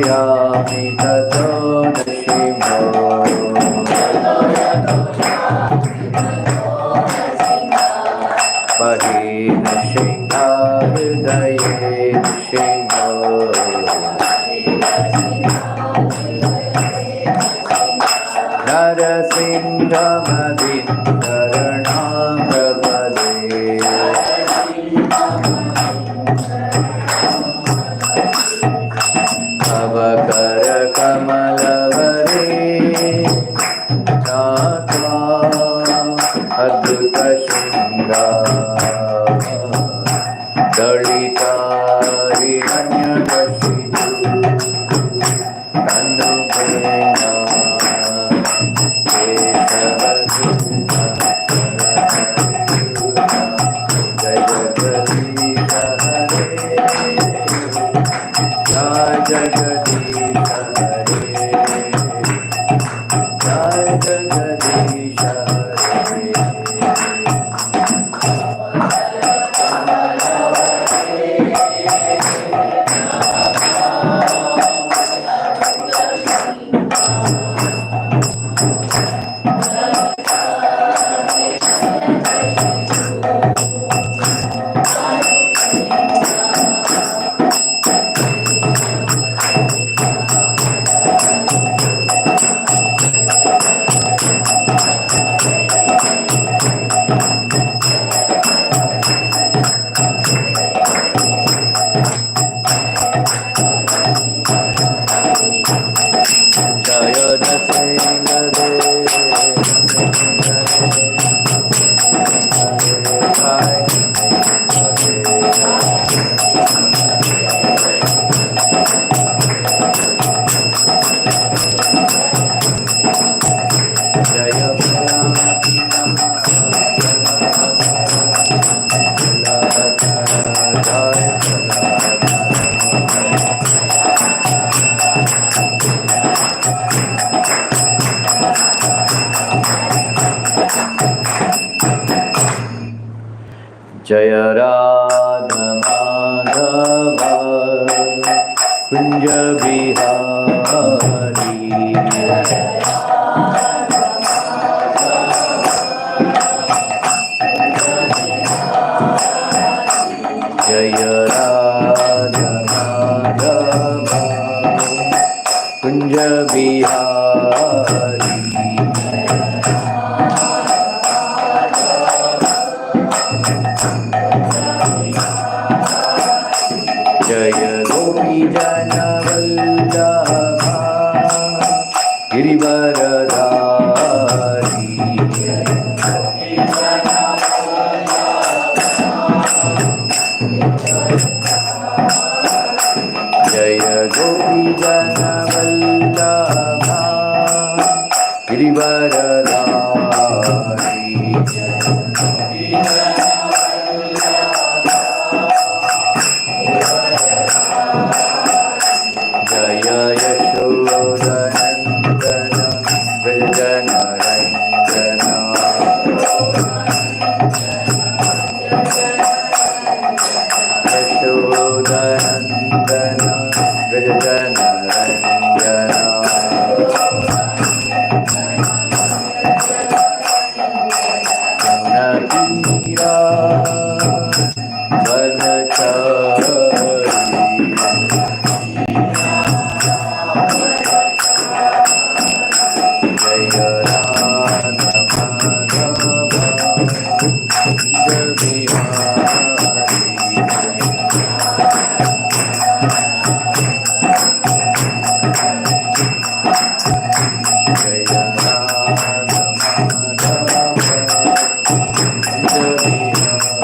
yami tato nashimo. Bahi nashinga hridaye nashingo. Narasimhamadindaranam prabhade. Avakara kamalavare Nata Adhuta Shringa Dalita Hiranyakashipu Tanubhena Keshavadhuta Jayagadiha Hare Jagadish Hare Jagadish Jaya Radha Madhava Kunja Bihari. Jaya Radha Madhava Kunja Bihari. Jaya Gopi Jana Vallabha Girivaradhari. Jaya Gopi Jana Vallabha Girivaradhari. Jaya Yashodanandana Vrajanarandana. Yashodanandana Vrajanarandana. Navira Varnachari. Jaya Radha Madhava Kunja Bihari. Jaya Radha Madhava Kunja Bihari.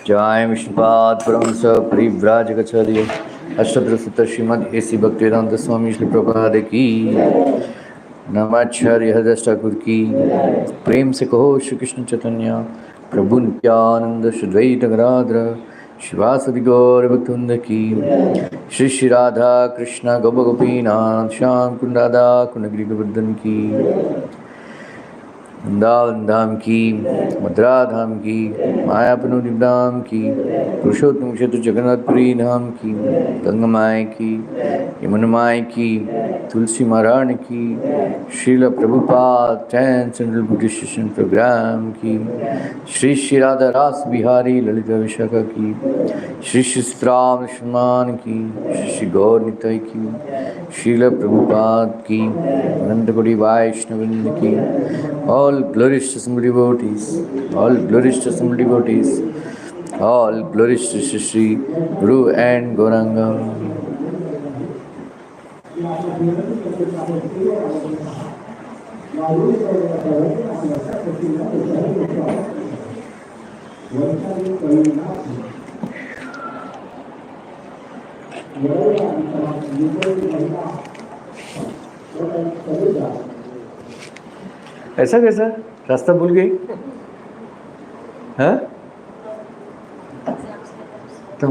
Jai Vishnupada Paramsa Parivrajakacharya Ashtaprasita Srimad A.C. Bhaktivedanta Swami Shri Prabhupada ki Namacharya Hadastakur ki Prem se kaho Shri Krishna Chaitanya Prabhu Nityananda Shadvaita Garadra Shivasadi Gaura Bhaktunda ki Shri Shri Radha Krishna Gopa Gopinath Shyam Kundada Kunagri Govardhan ki Vrindavan धाम की, मथुरा धाम की, मायापुर धाम की, पुरुषोत्तम क्षेत्र जगन्नाथपुरी धाम की, गंगा माई की, यमुना माई की, तुलसी महारानी की, Srila Prabhupada 10th Central Buddhist Session programme की, श्री श्री राधा रास बिहारी ललिता विशाखा की, श्री श्री राम लक्ष्मण की, श्री श्री गौर निताई की, श्रील प्रभुपाद की, अनंत कोटि वैष्णववृंद की, all glories to some devotees, all glories to some devotees, all glories to Shri Shri Guru and Gauranga. ऐसा कैसा रास्ता भूल गई? हाँ तो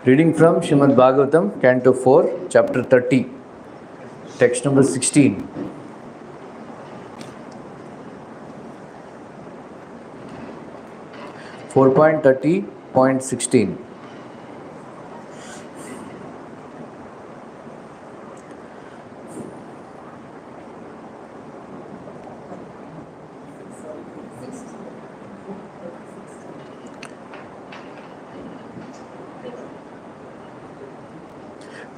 reading from Srimad Bhagavatam, Canto 4, Chapter 30, text number 16. Four point 30.16.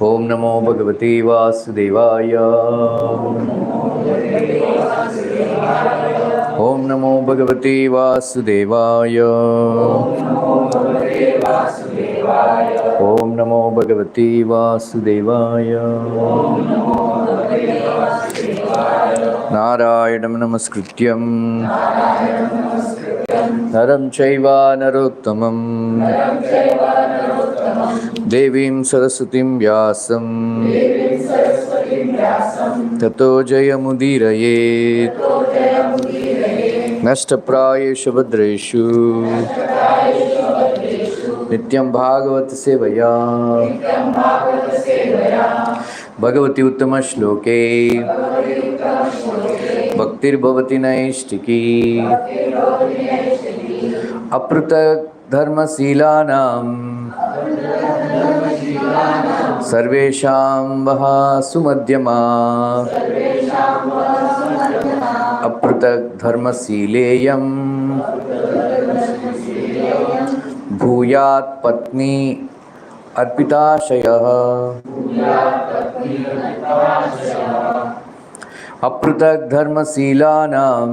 ओम नमो भगवते वासुदेवाय। ओम नमो भगवते वासुदेवाय। ओम नमो भगवते वासुदेवाय। नारायणं नमस्कृत्यं नरं चैव नरोत्तमं देवीं सरस्वतीं व्यासं ततो जयमुदीरयेत्। नष्टप्रायेषु भद्रेषु नित्यं भागवत सेवया भगवती उत्तम श्लोके भक्तिर्भवति नैष्टिकी। अपृथक् धर्मशीलानां सर्वेषां वः सुमध्यमा। अपृथक् धर्मशीलेयं भूयात् पत्नी अर्पिताशयः। अपृथक् धर्मशीलानां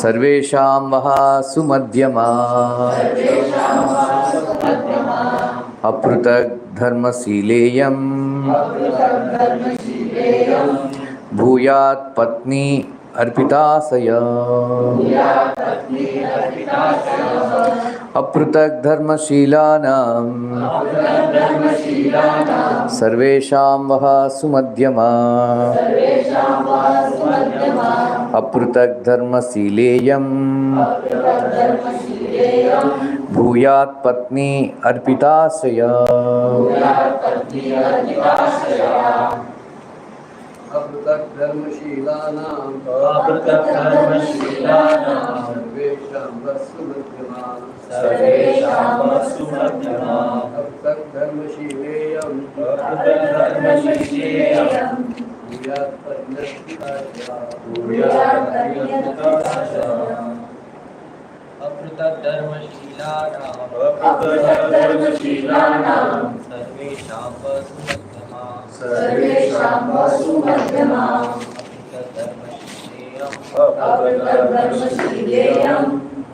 सर्वेषां वः सुमध्यमा। अपृथक् धर्मशीलेयं भूयात् पत्नी अर्पिताशयः। अपृथक् धर्मशीलानां सर्वेषां वः सुमध्यमा। अपृथक् धर्मशीलेयं भूयात् पत्नी अर्पिताशयः। अपृथक् धर्मशीलानां सर्वेषां वसुमध्यमा। अपृथक् धर्मशीलेयं भूयात् अपृतधर्मशीलानां सर्वेषां वसु मध्यमा अपृतधर्मशीलेयं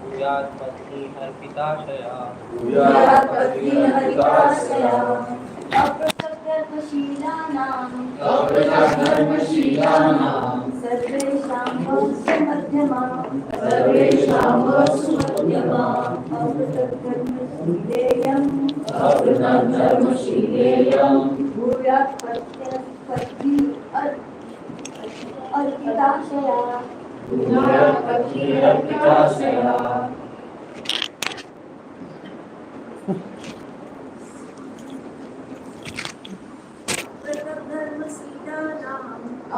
भूयात् पत्नी अर्पिताशया अपृतधर्मशीलानां सर्वेषां वसु मध्यमा अपृतधर्मशीलेयं भूयात् पत्नी अर्पिताशया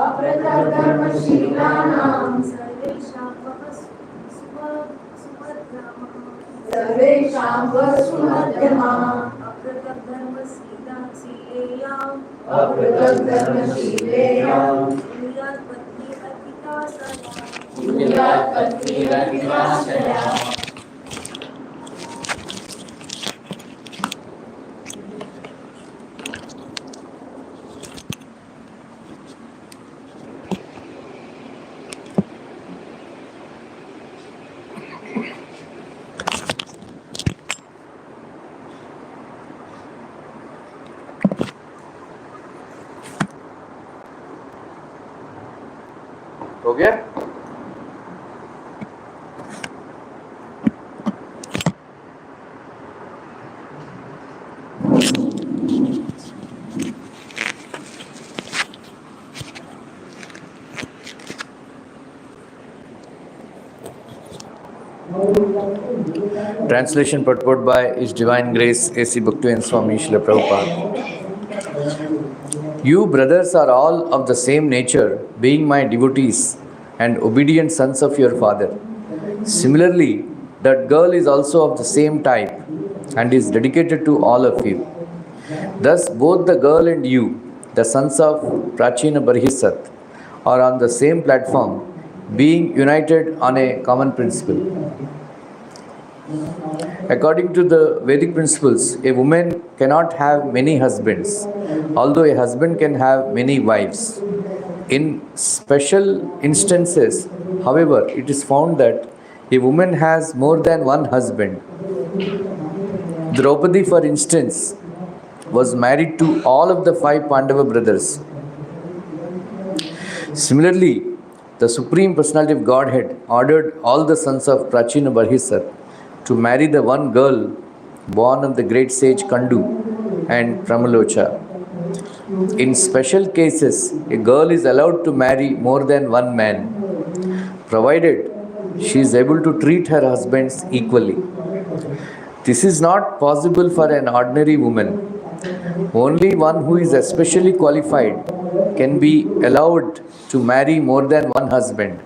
अपृतधर्मशीलानां सर्वेषां वसु मध्यमा अपृतधर्मशीलेयं भूयात् पत्नी अर्पिताशया हो गया? Translation purport by His Divine Grace A.C. Bhaktivinoda Swami Srila Prabhupada. You brothers are all of the same nature, being my devotees and obedient sons of your father. Similarly, that girl is also of the same type and is dedicated to all of you. Thus, both the girl and you, the sons of Prachina Barhisat, are on the same platform, being united on a common principle. According to the Vedic principles, a woman cannot have many husbands, although a husband can have many wives. In special instances, however, it is found that a woman has more than one husband. Draupadi, for instance, was married to all of the 5 Pandava brothers. Similarly, the Supreme Personality of Godhead ordered all the sons of Prachina Barhisat to marry the one girl born of the great sage Kandu and Pramalocha. In special cases, a girl is allowed to marry more than one man, provided she is able to treat her husbands equally. This is not possible for an ordinary woman. Only one who is especially qualified can be allowed to marry more than one husband.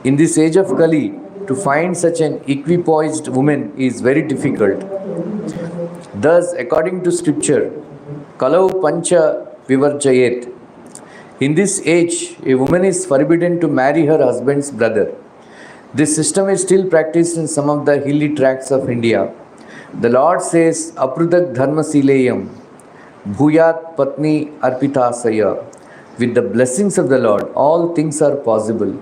In this age of Kali, to find such an equipoised woman is very difficult. Thus, according to scripture, Kalau Pancha Vivarjayet. In this age, a woman is forbidden to marry her husband's brother. This system is still practiced in some of the hilly tracts of India. The Lord says, Aprudak Dharma Sileyam, Bhuyat Patni Arpitasaya. With the blessings of the Lord, all things are possible.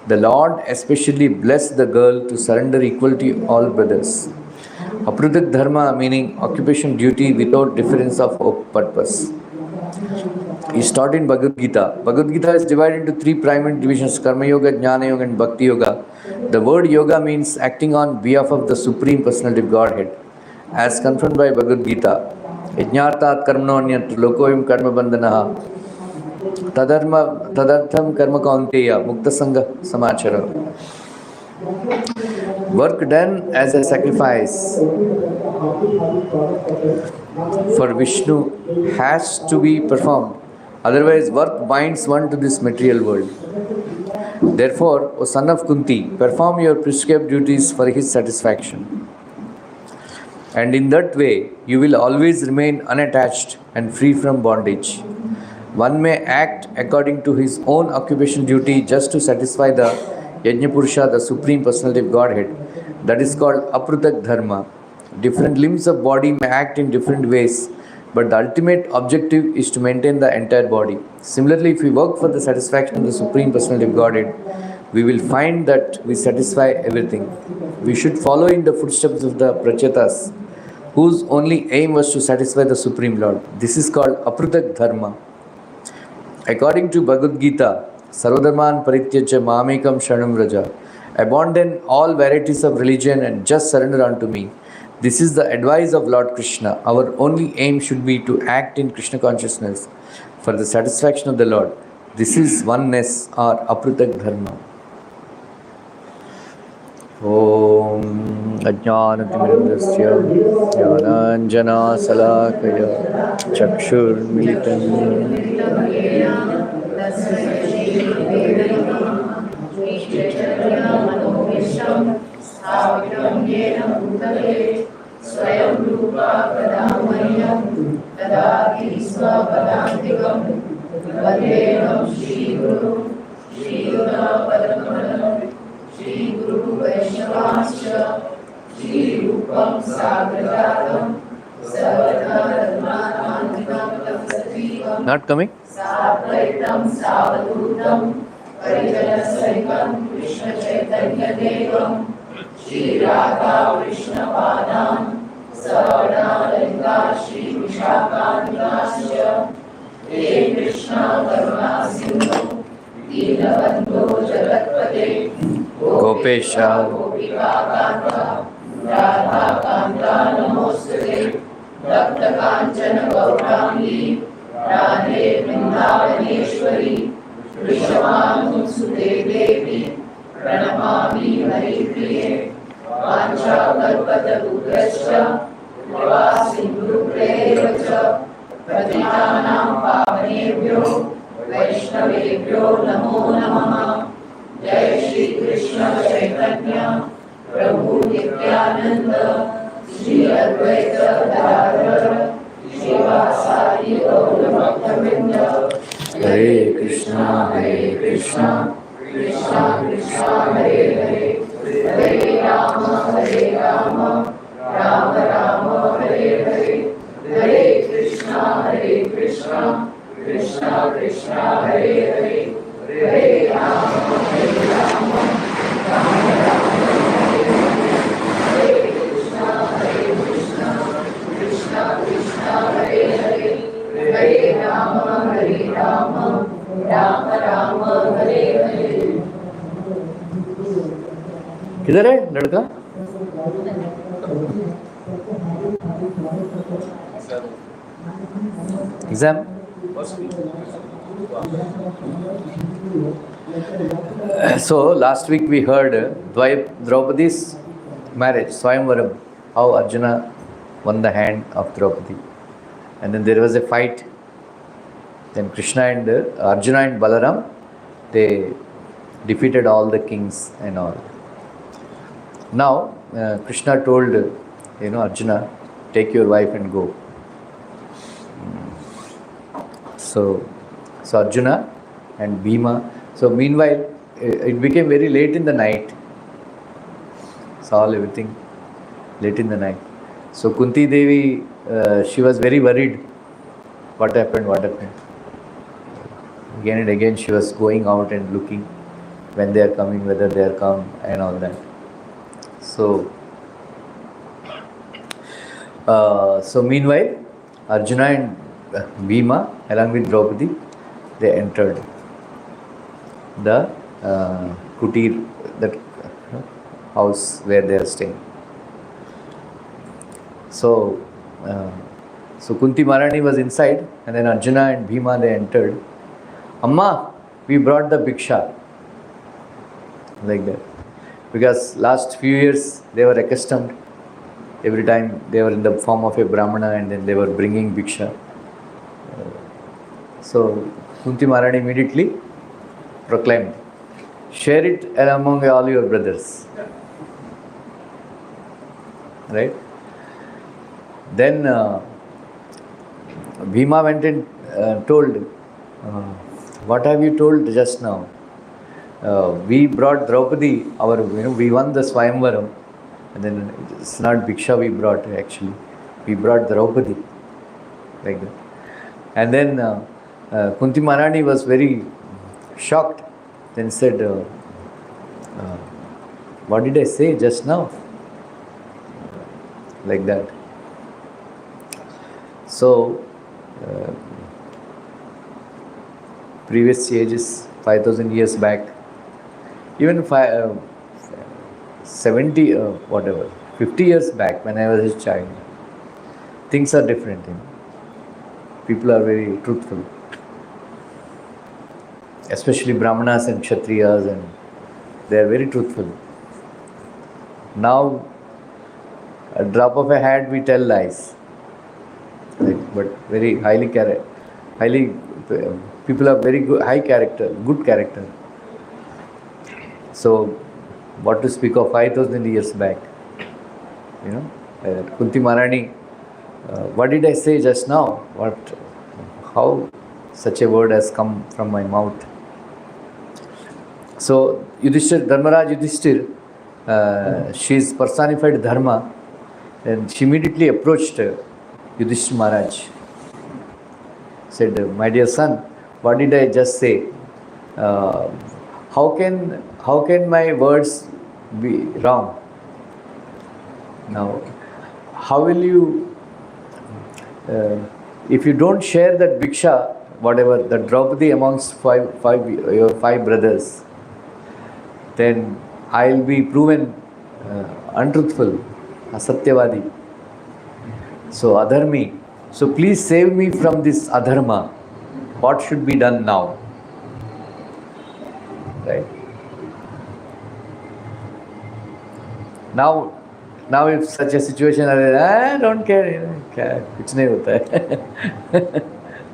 The Lord especially blessed the girl to surrender equal to all brothers. Aprudak Dharma meaning occupation duty without difference of purpose. Is taught in Bhagavad Gita. Bhagavad Gita is divided into 3 primary divisions: Karma Yoga, Jnana Yoga and Bhakti Yoga. The word yoga means acting on behalf of the Supreme Personality of Godhead. As confirmed by Bhagavad Gita, Yajnartat karmnonyat lokoyam karma bandhanaha tadartham karma kaunteya mukta sangha samachara. Work done as a sacrifice for Vishnu has to be performed. Otherwise, work binds one to this material world. Therefore, O son of Kunti, perform your prescribed duties for his satisfaction. And in that way, you will always remain unattached and free from bondage. One may act according to his own occupational duty just to satisfy the Yajna the Supreme Personality of Godhead. That is called Aprutak Dharma. Different limbs of body may act in different ways, but the ultimate objective is to maintain the entire body. Similarly, if we work for the satisfaction of the Supreme Personality of Godhead, we will find that we satisfy everything. We should follow in the footsteps of the Prachetas, whose only aim was to satisfy the Supreme Lord. This is called Aprutak Dharma. According to Bhagavad Gita, Sarvadharman Parityaja Mamekam Sharanam Vraja, abandon all varieties of religion and just surrender unto me. This is the advice of Lord Krishna. Our only aim should be to act in Krishna consciousness for the satisfaction of the Lord. This is oneness or Aprutak Dharma. Om Ajnanatimirandasya Jnananjana Salakaya Chakshur Militam Shri Guru Vaishnavascha Shri Rupam Sagrajatam Sarvadharmanantikam Tapsatrivam Not coming? Satvaitam Savadutam Parijanasaikam Krishna Chaitanya Devam Shri Radha Krishna Padam Savarnalika Shri Vishakhantasya He Krishna Karuna Sindhu Dinabandhu Jagatpate Gopesha Gopika Kanta Radha Kanta Namostute Bhakta Kanchana Gaurangi Radhe Vrindavaneshwari Vrishabhanusute Devi Pranamami Haripriye Vancha Kalpata Rudrascha Kripa Sindhu Prevacha Patitanam Pavanebhyo Vaishnavebhyo Namo Namaha Jai Shri Krishna Chaitanya Prabhu Nityananda Shri Advaita Gadadhara Shivasari Gaura Bhakta-vrinda Hare Krishna Krishna Krishna Krishna Hare Hare Hare Rama Rama Rama Hare Hare Hare Krishna Krishna Krishna Krishna Hare Hare Hare Rama Rama Rama Hare Krishna Krishna Krishna Hare Hare Hare Rama Rama Rama Hare Hare. किधर है लड़का? Exam? So last week we heard Draupadi's marriage, Swayamvaram, how Arjuna won the hand of Draupadi. And then there was a fight. Then Krishna and Arjuna and Balaram, they defeated all the kings and all. Now Krishna told Arjuna, take your wife and go. So Arjuna and Bhima. So meanwhile, it became very late in the night. Saw everything late in the night. So Kunti Devi, she was very worried. What happened? Again and again she was going out and looking when they are coming, whether they are come and all that. So meanwhile, Arjuna and Bhima, along with Draupadi, they entered the kutir, that house where they are staying. So Kunti Maharani was inside, and then Arjuna and Bhima, they entered. Amma, we brought the bhiksha. Like that. Because last few years they were accustomed, every time they were in the form of a brahmana and then they were bringing bhiksha. So Kunti Maharani immediately proclaimed, share it among all your brothers. Right? Then Bhima went and told uh, what have you told just now? We brought Draupadi, we won the Swayamvaram, and then it's not Bhiksha we brought actually. We brought Draupadi, like that. And then Kunti Maharani was very shocked, then said, what did I say just now? Like that. So, previous ages, 5,000 years back, even 70, 50 years back when I was a child, things are different. People are very truthful, especially Brahmanas and Kshatriyas, and they are very truthful. Now, a drop of a hat we tell lies, but very people are very good, high character, good character. So, what to speak of 5,000 years back? Kunti Maharani, what did I say just now? How such a word has come from my mouth? So, Dharmaraj Yudhishthir, she is personified Dharma, and she immediately approached Yudhishthir Maharaj. Said, my dear son, what did I just say? How can my words be wrong? Now, how will you, if you don't share that Bhiksha, whatever, the Draupadi amongst your five brothers, then I'll be proven untruthful, asatyavadi, so adharmi. So please save me from this adharma. What should be done now? Right? Now if such a situation arises, I don't care, kuch nahi hota hai.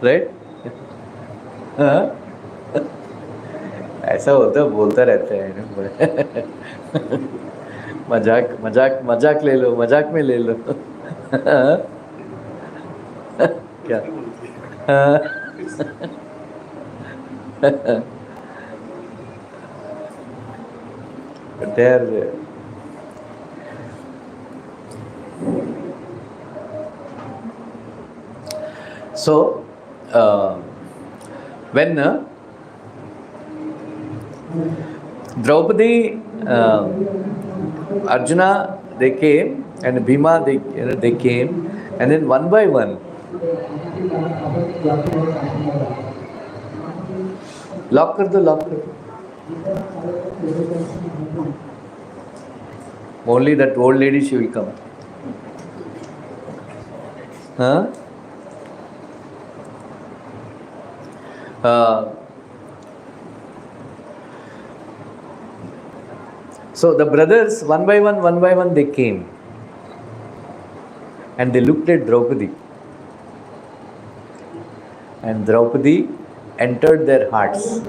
Right? ऐसा होता है, बोलता रहता है मजाक ले लो, मजाक में ले लो. क्या? There. So, when Draupadi, Arjuna, they came, and Bhima, they came, and then one by one, lock kar do. Only that old lady, she will come. Huh? So the brothers, one by one, they came. And they looked at Draupadi. And Draupadi entered their hearts.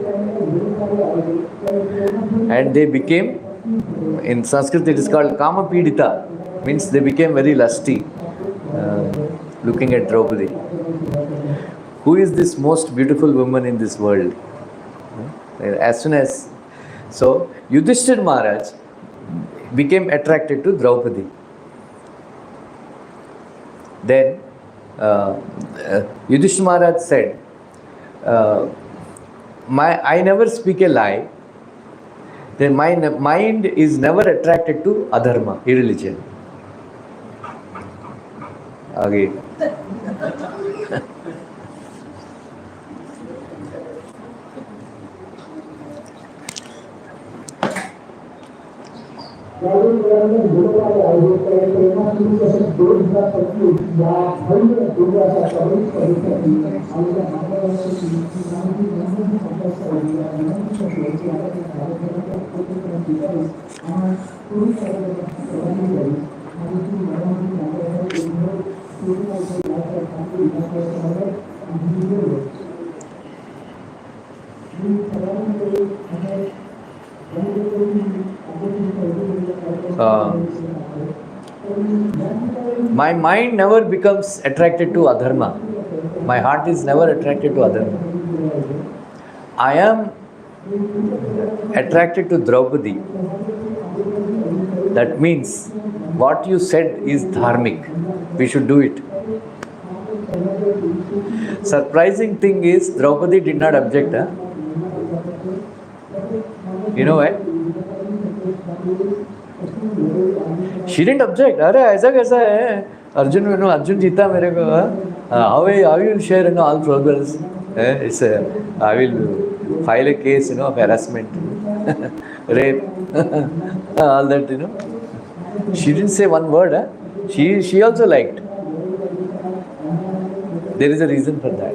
And they became, in Sanskrit it is called Kama Pidita, means they became very lusty, looking at Draupadi. Who is this most beautiful woman in this world? As soon as, so Yudhishthir Maharaj became attracted to Draupadi. Then Yudhishthir Maharaj said, I never speak a lie. Then my mind is never attracted to adharma, irreligion. Again. My mind never becomes attracted to adharma. My heart is never attracted to adharma. I am attracted to Draupadi. That means what you said is dharmic. We should do it. Surprising thing is Draupadi did not object. Huh? You know why? She didn't object. अरे ऐसा कैसा है? Arjun जीता मेरे को. How you will share all progress? It's I will file a case, of harassment, rape, all that, She didn't say one word. She also liked. There is a reason for that.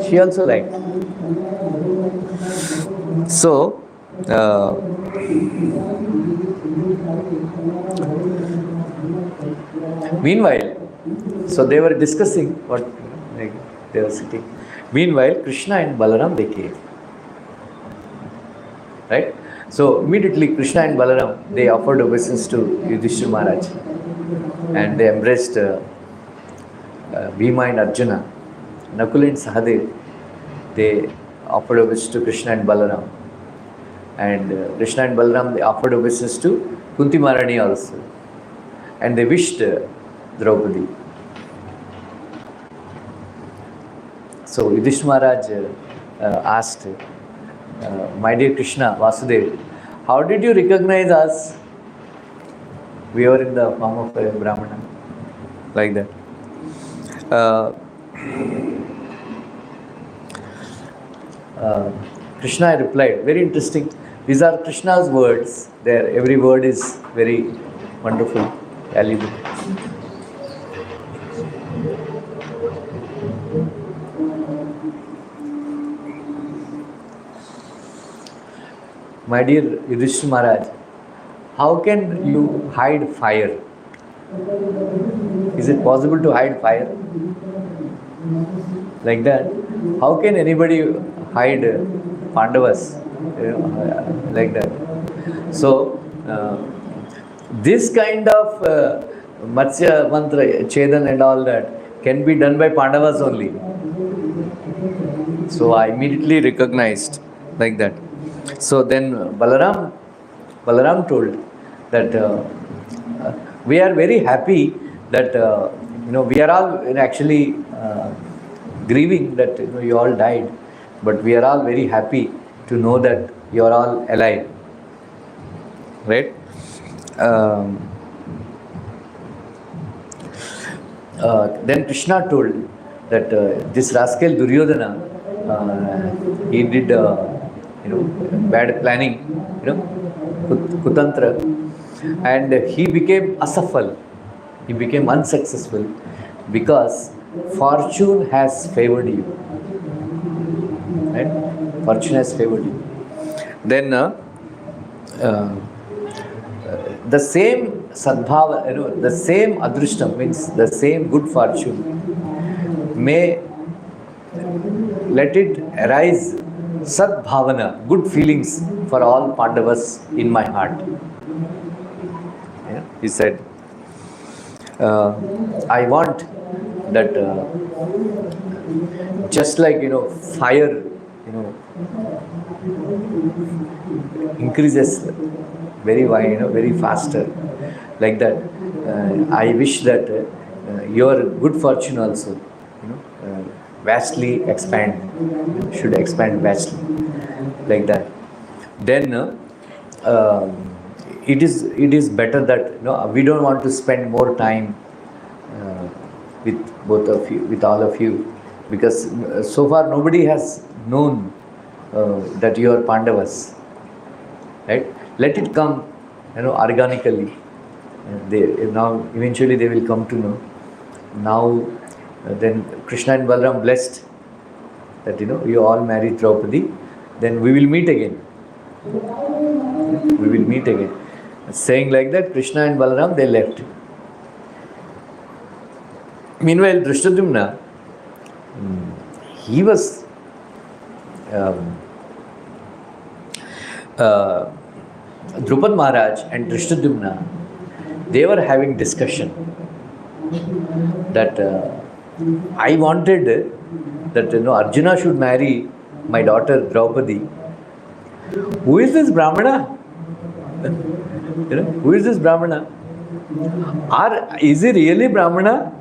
She also liked. So, meanwhile, so they were discussing what, like, they were sitting. Meanwhile, Krishna and Balaram, they came. Right? So immediately Krishna and Balaram, they offered obeisance to Yudhishthira Maharaj. And they embraced Bhima and Arjuna. Nakula and Sahadev, they offered obeisance to Krishna and Balaram. And Krishna and Balaram, they offered obeisance to Kunti Maharani also. And they wished Draupadi. So Yudhishthira Maharaj asked, my dear Krishna, Vasudev, how did you recognize us? We were in the form of a Brahmana. Like that. Krishna replied, very interesting. These are Krishna's words. There, every word is very wonderful, valuable. My dear Yudhishthira Maharaj, how can you hide fire? Is it possible to hide fire? Like that? How can anybody hide Pandavas? Like that. So, this kind of Matsya Mantra, Chedan and all that can be done by Pandavas only. So I immediately recognized like that. So then Balaram told that we are very happy that we are all actually grieving that you all died, but we are all very happy to know that you are all alive. Right? Then Krishna told that this rascal Duryodhana, he did bad planning, kutantra, and he became asafal. He became unsuccessful because fortune has favored you. Right? Fortune has favored you. Then the same sadbhava, the same adrishtam, means the same good fortune, may let it arise sadbhavana, good feelings for all Pandavas in my heart. Yeah? He said, I want that just like fire increases very wide, very faster, like that. I wish that your good fortune also vastly expand, should expand vastly, like that. Then it is better that we don't want to spend more time with both of you, with all of you, because so far nobody has known that you are Pandavas. Right? Let it come, organically. Now eventually they will come to know. Now then Krishna and Balaram blessed that you all marry Draupadi. Then we will meet again. We will meet again. Saying like that, Krishna and Balaram, they left. Meanwhile, Drishtadyumna, he was Draupadi Maharaj and Drishtadyumna, they were having discussion that I wanted that Arjuna should marry my daughter Draupadi, who is this Brahmana? Who is this Brahmana? Is he really Brahmana?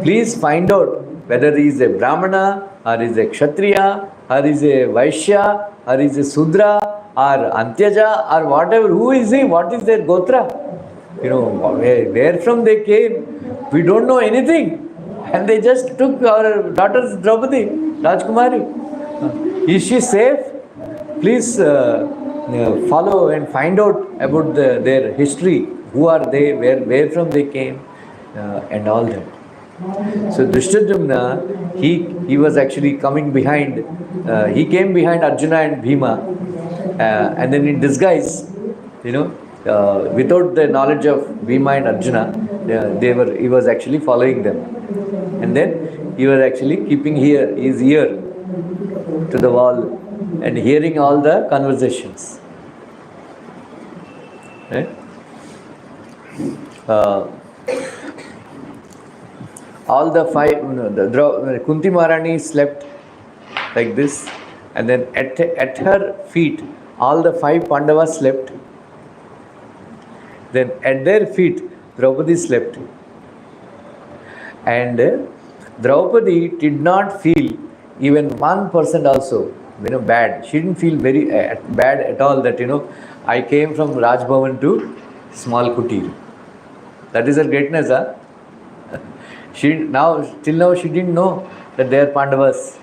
Please find out whether he is a Brahmana, or is a Kshatriya, or is a Vaishya, or is a Sudra, or Antyaja, or whatever. Who is he? What is their Gotra? Where from they came? We don't know anything. And they just took our daughter's Draupadi, Rajkumari. Is she safe? Please follow and find out about their history. Who are they? Where from they came? And all that. So Drishtadyumna, he was actually coming behind. He came behind Arjuna and Bhima, and then in disguise, without the knowledge of Bhima and Arjuna, he was actually following them, and then he was actually keeping his ear to the wall and hearing all the conversations. Right? All the five, Kunti Maharani slept like this, and then at her feet, all the five Pandavas slept. Then at their feet, Draupadi slept. And Draupadi did not feel even 1% also, bad. She didn't feel very bad at all that, I came from Raj Bhavan to small kutir. That is her greatness, huh? Till now she didn't know that they are Pandavas,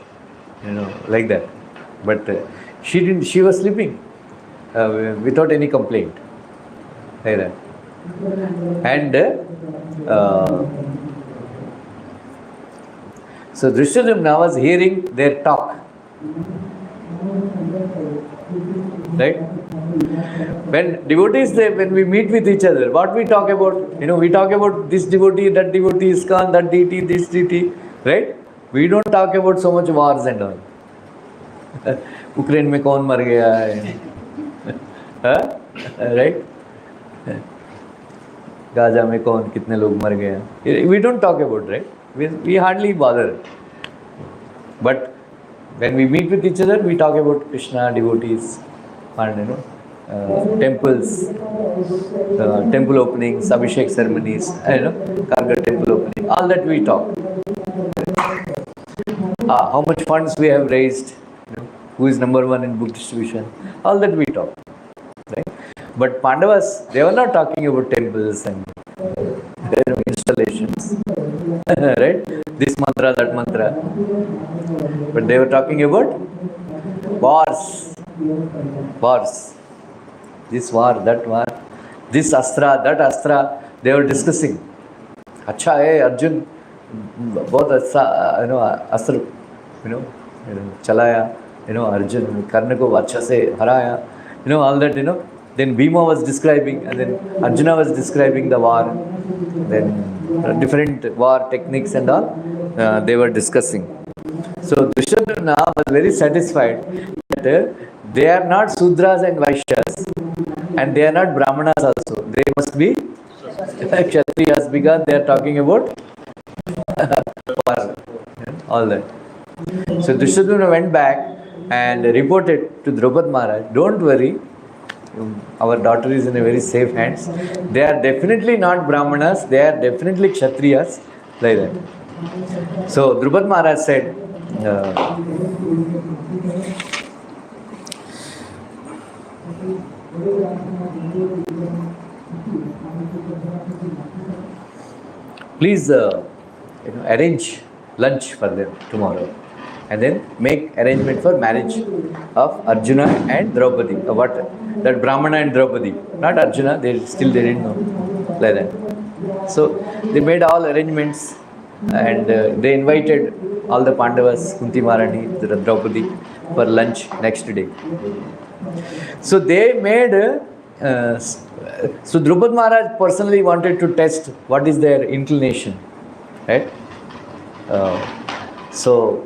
like that. But she was sleeping without any complaint, like that. And so Drishtadyumna was hearing their talk, right? When devotees, when we meet with each other, what we talk about? We talk about this devotee, that devotee, ISKCON, that deity, this deity, right? We don't talk about so much wars and all. Ukraine में कौन मर गया है, right? Gaza में कौन कितने लोग मर गए? We don't talk about, right? We hardly bother. But when we meet with each other, we talk about Krishna, devotees, and temples, temple openings, Abhishek ceremonies, Karga temple opening, all that we talk. How much funds we have raised, who is number one in book distribution, all that we talk. Right? But Pandavas, they were not talking about temples and installations, right? This mantra, that mantra. But they were talking about wars. This war, that war, this astra, that astra, they were discussing. Acha hai Arjun, bahut अच्छा, अस्त्र, चलाया, Arjun, Karna ko अच्छा से हराया, all that, Then Bhima was describing, and then Arjuna was describing the war. Then different war techniques and all, they were discussing. So Drishtadyumna was very satisfied that they are not Sudras and Vaishyas, and they are not Brahmanas also. They must be Kshatriyas, because they are talking about war, all that. So Drishtadyumna went back and reported to Draupadi Maharaj, don't worry, our daughter is in a very safe hands. They are definitely not Brahmanas, they are definitely Kshatriyas, like that. So Draupadi Maharaj said, please arrange lunch for them tomorrow, and then make arrangement for marriage of Arjuna and Draupadi. That Brahmana and Draupadi, not Arjuna, they didn't know, like that. So they made all arrangements, and they invited all the Pandavas, Kunti Maharani, Draupadi, for lunch next day. So they made, so Draupadi Maharaj personally wanted to test what is their inclination, right? So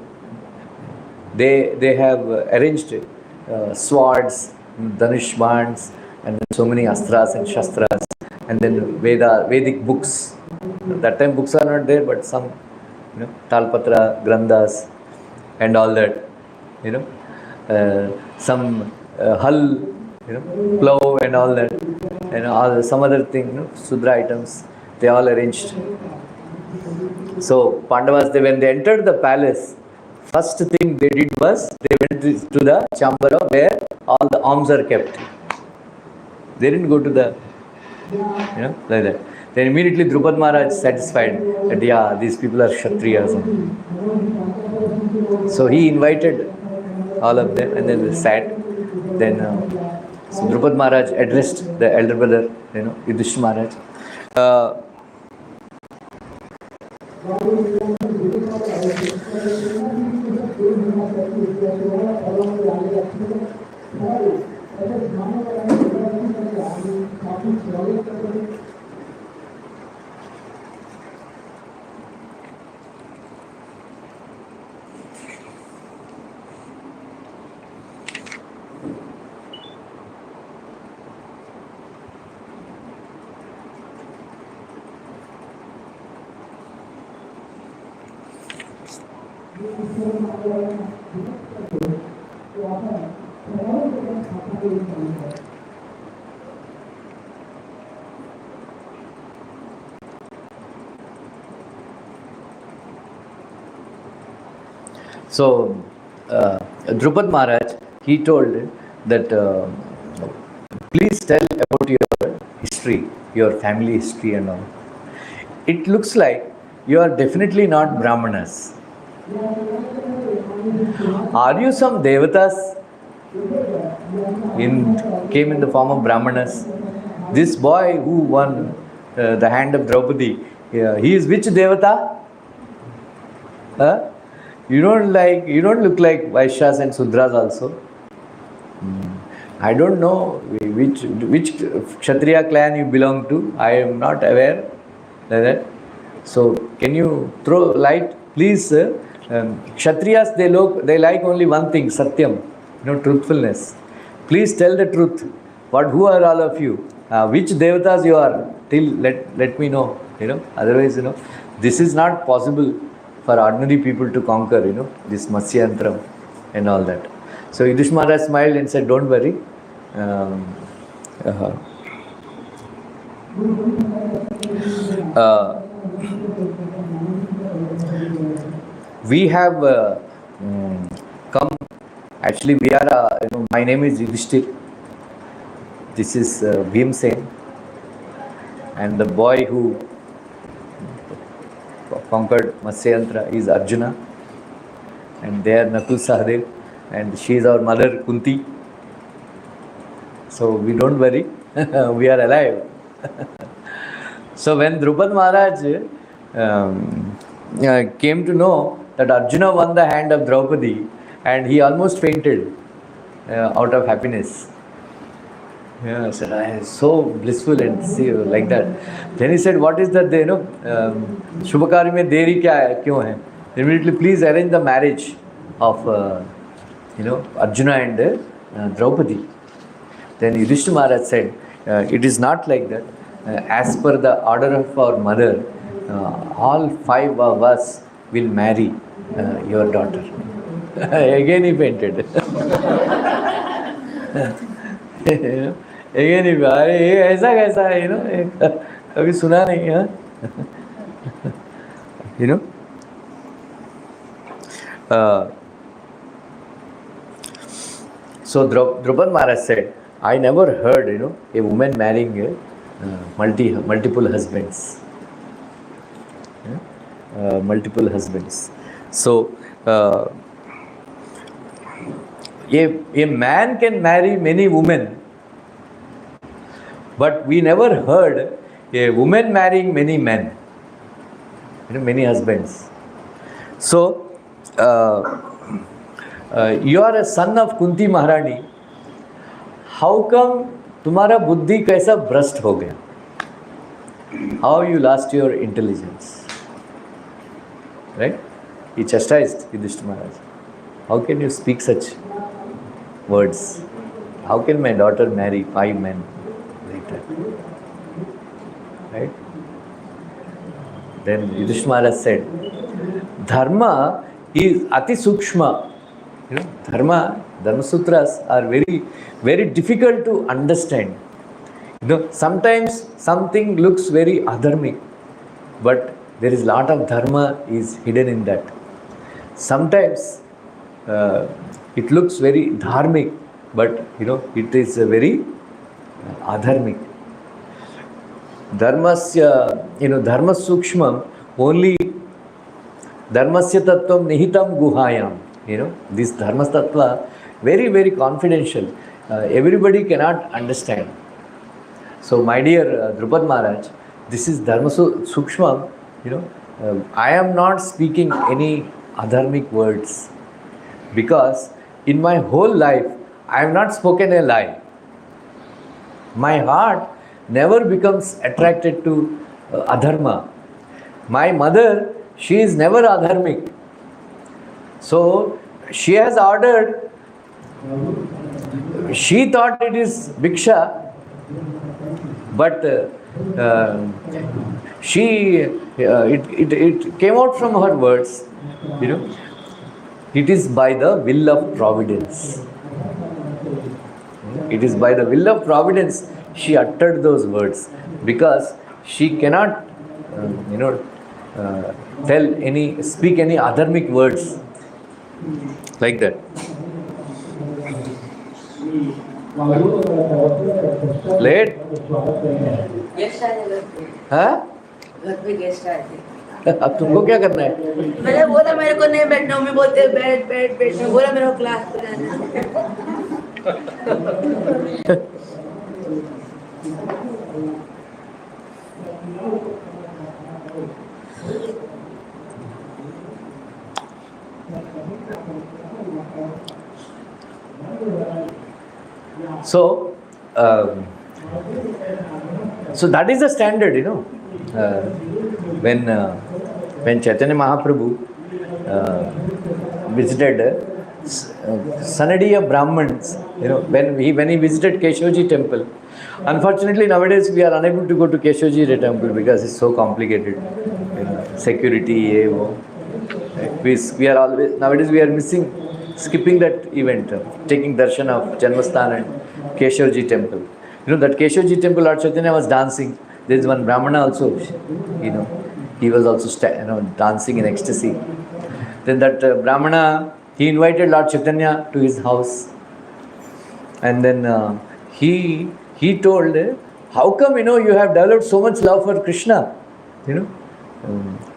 they have arranged swords, Dhanush and then so many astras and shastras, and then Vedic books. That time books are not there, but some Talpatra, Granthas, and all that. you know, some hull, plow and all that, and all some other thing, Sudra items, they all arranged. So Pandavas, when they entered the palace, first thing they did was they went to the chamber where all the arms are kept. They didn't go to the, like that. Then immediately Draupadi Maharaj satisfied that yeah, these people are Kshatriyas. So he invited all of them and then they sat. Then so Draupadi Maharaj addressed the elder brother, Yudhishthira Maharaj. So, Draupadi Maharaj, he told that please tell about your history, your family history and all. It looks like you are definitely not Brahmanas. Are you some devatas? Came in the form of Brahmanas. This boy who won the hand of Draupadi, he is which devata? You don't look like Vaishyas and Sudras also. I don't know which Kshatriya clan you belong to. I am not aware like that. So can you throw light, please? Kshatriyas, they like only one thing, Satyam, truthfulness. Please tell the truth. Who are all of you? Which devatas you are? Let me know. Otherwise, this is not possible for ordinary people to conquer. This Matsyantram and all that. So Yudhishthira Maharaj smiled and said, "Don't worry. We have come. Actually, we are. My name is Yudhishthir. This is Bhimsen, and the boy who conquered Matsyantra is Arjuna, and they are Nakul Sahadev, and she is our mother Kunti. So we don't worry, we are alive." So when Draupadi Maharaj came to know that Arjuna won the hand of Draupadi, and he almost fainted out of happiness. Yeah, said, I am so blissful and see like that. Then he said, "What is that? Shubhakari mein deri kyun hai? Immediately, please arrange the marriage of Arjuna and Draupadi." Then Yudhishthira Maharaj said, "It is not like that. As per the order of our mother, all 5 of us will marry your daughter." Again he fainted. Again he, ऐसा कैसा है, कभी सुना नहीं है. So Draupadi Maharaj said, "I never heard, a woman marrying multiple husbands." Multiple husbands. So a man can marry many women, but we never heard a woman marrying many men, many husbands. So you are a son of Kunti Maharani. How come तुम्हारा बुद्धि कैसा भ्रष्ट हो गया? How you lost your intelligence? Right? He chastised Yudhishthira Maharaj. How can you speak such words? How can my daughter marry 5 men like that? Right? Then Yudhishthira Maharaj said, "Dharma is ati sukshma. Dharma sutras are very, very difficult to understand. Sometimes something looks very adharmic, but there is a lot of dharma is hidden in that. Sometimes it looks very dharmic, but it is very adharmic. Dharmasya, dharma sukshmam, only dharmasya tattvam nihitam guhayam. This dharma tattva, very, very confidential. Everybody cannot understand. So, my dear Draupadi Maharaj, this is dharma sukshmam. I am not speaking any adharmic words, because in my whole life I have not spoken a lie. My heart never becomes attracted to adharma. My mother, she is never adharmic. So she has ordered, she thought it is bhiksha, but it came out from her words, it is by the will of providence. It is by the will of providence she uttered those words, because she cannot, speak any adharmic words like that. Late? हाँ? घर पे guest आए थे। अब तुमको क्या करना है? मैंने बोला मेरे को नहीं बैठना, मम्मी बोलते बैठ बैठ बैठ, मैं बोला मेरे को क्लास पे जाना है। So that is the standard, when Chaitanya Mahaprabhu visited Sanadiya Brahmins, when he visited Keshavji temple. Unfortunately, nowadays we are unable to go to Keshavji temple because it's so complicated. Security, we are always, nowadays we are skipping that event, taking darshan of Janmasthan and Keshavji temple. That Keshavji temple, Lord Chaitanya was dancing. There is one Brahmana also, he was also dancing in ecstasy. Then that Brahmana, he invited Lord Chaitanya to his house. And then he told, how come, you have developed so much love for Krishna?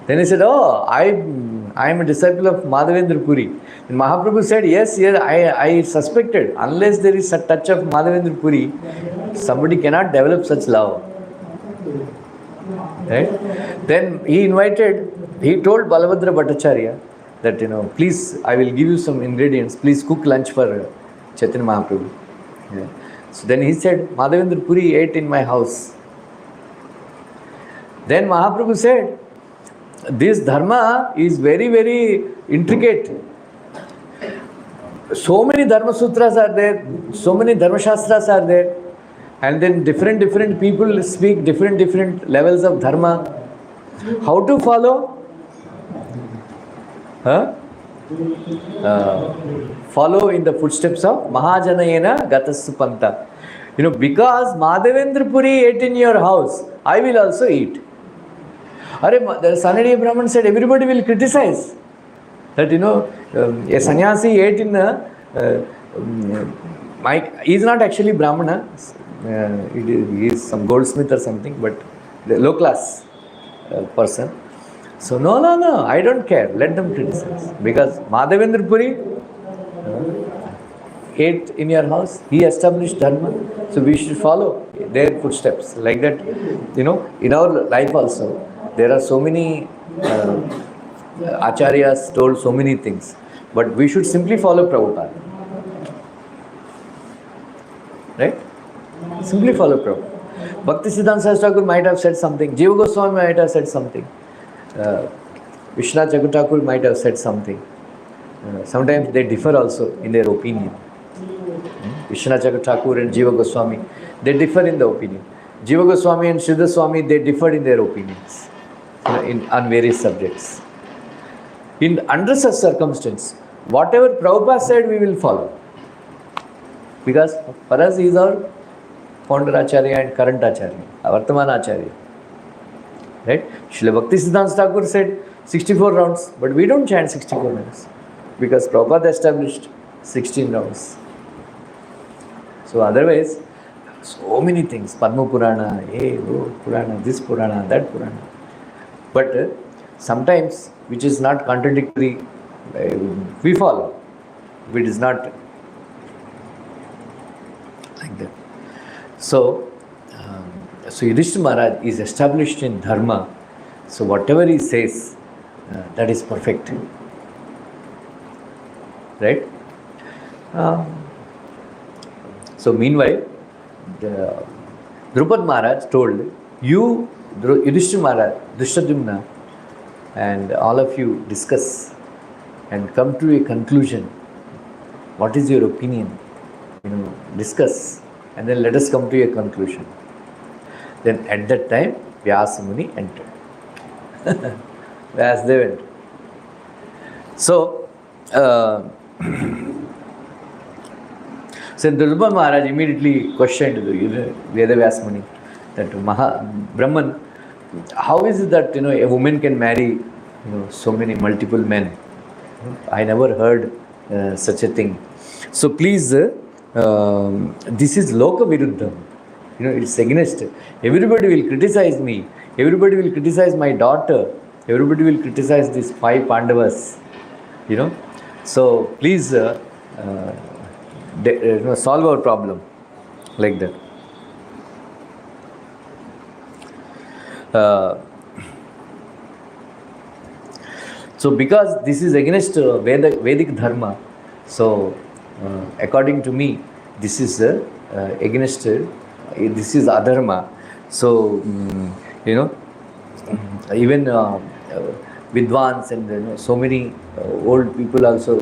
Then he said, I am a disciple of Madhavendra Puri. And Mahaprabhu said, yes, I suspected, unless there is a touch of Madhavendra Puri, somebody cannot develop such love. Right? Then he told Balabhadra Bhattacharya that, please, I will give you some ingredients, please cook lunch for Chaitanya Mahaprabhu. Yeah. So then he said, Madhavendra Puri ate in my house. Then Mahaprabhu said, this dharma is very, very intricate. So many dharma sutras are there, so many dharma shastras are there, and then different people speak different levels of dharma. How to follow? Follow in the footsteps of Mahajanayena Gatassu Panta. Because Madhavendra Puri ate in your house, I will also eat. The Sanadiya Brahman said, everybody will criticize that, a sannyasi ate in he is not actually Brahmana, he is some goldsmith or something, but the low class person. So, no, I don't care, let them criticize. Because Madhavendra Puri ate in your house, he established dharma, so we should follow their footsteps. Like that, in our life also, there are so many acharyas told so many things, but we should simply follow Prabhupada. Right? Simply follow Prabhupada. Bhaktisiddhanta Saraswati Thakur might have said something, Jiva Goswami might have said something, Vishwanath Chakravarti Thakur might have said something. Sometimes they differ also in their opinion. Vishwanath Chakravarti Thakur and Jiva Goswami, they differ in the opinion. Jiva Goswami and Sridhar Swami, they differed in their opinions on various subjects. Under such circumstance, whatever Prabhupada said, we will follow. Because for us, he is our founder Acharya and current Acharya, our Vartaman Acharya. Right? Srila Bhakti Siddhanta Thakur said 64 rounds, but we don't chant 64 rounds. Because Prabhupada established 16 rounds. So otherwise, so many things, Padma Purana, Purana, this Purana, that Purana. But sometimes, which is not contradictory, we follow. If it is not like that. So Yudhishthira Maharaj is established in Dharma. So whatever he says, that is perfect. Right? So meanwhile, Draupadi Maharaj told, you, Yudhishthira Maharaj, Drishtadyumna, and all of you discuss and come to a conclusion. What is your opinion? Discuss, and then let us come to a conclusion. Then at that time, Vyasa Muni entered. Vyasdev entered. So, Draupadi Maharaj immediately questioned Veda Vyasa Muni that Brahman, how is it that a woman can marry so many multiple men? I never heard such a thing. So please, this is Loka Viruddham. It's against. Everybody will criticize me. Everybody will criticize my daughter. Everybody will criticize these 5 Pandavas. So please solve our problem like that. So because this is against Vedic Dharma, so according to me, this is against, this is adharma. So, even Vidwans and so many old people also,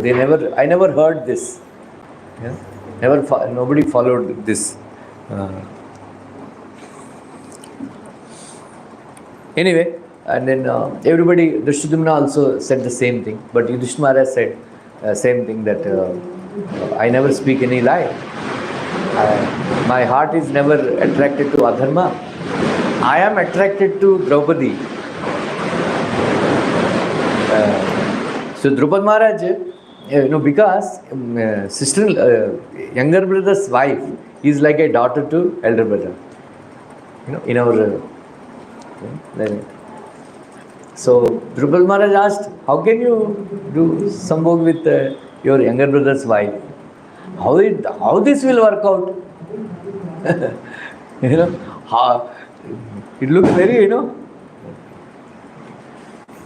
I never heard this. Yeah? Nobody followed this. Anyway, and then everybody, Drishtadyumna also said the same thing, but Yudhishthira Maharaj said same thing, that I never speak any lie. My heart is never attracted to adharma. I am attracted to Draupadi. So Draupadi Maharaj, because younger brother's wife is like a daughter to elder brother. In our so Draupadi Maharaj asked, how can you do sambhog with your younger brother's wife? How this will work out? How it looks very,